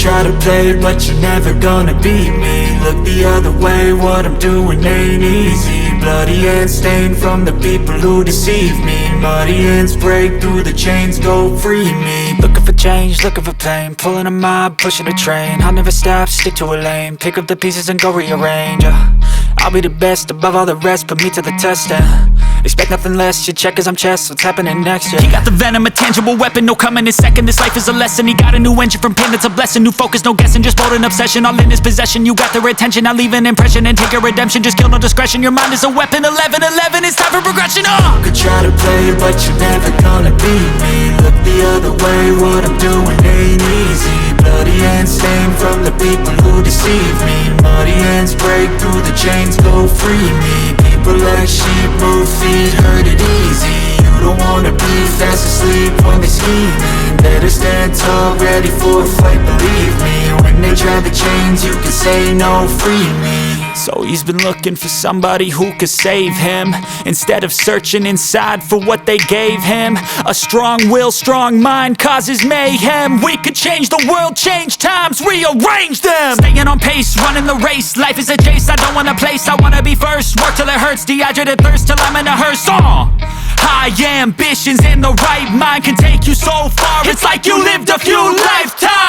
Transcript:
try to play, but you're never gonna beat me. Look the other way, what I'm doing ain't easy. Bloody hands stained from the people who deceive me. Muddy hands break through the chains, go free me. Looking for change, looking for pain, pulling a mob, pushing a train. I'll never stop, stick to a lane, pick up the pieces and go rearrange. I'll be the best above all the rest, put me to the test and expect nothing less, your check is I'm chess, what's happening next, yeah. He got the venom, a tangible weapon, no coming in second. This life is a lesson, he got a new engine from pain, it's a blessing. New focus, no guessing, just bold and obsession. All in his possession, you got their attention. I'll leave an impression and take your redemption. Just kill no discretion, your mind is a weapon. 11-11, it's time for progression, You could try to play, but you're never gonna beat me. Look the other way, what I'm doing ain't easy. Bloody hands stained from the people who deceive me. Muddy hands break through the chains, go free me. People like sheep move feet, hurt it easy. You don't wanna be fast asleep when they scheming. Better stand tall, ready for a fight, believe me. When they try the chains, you can say no, free me. So he's been looking for somebody who could save him, instead of searching inside for what they gave him. A strong will, strong mind causes mayhem. We could change the world, change times, rearrange them. Staying on pace, running the race. Life is a chase, I don't want a place, I wanna be first. Work till it hurts, dehydrated thirst till I'm in a hearse. High ambitions in the right mind can take you so far. It's like you lived a few lifetimes.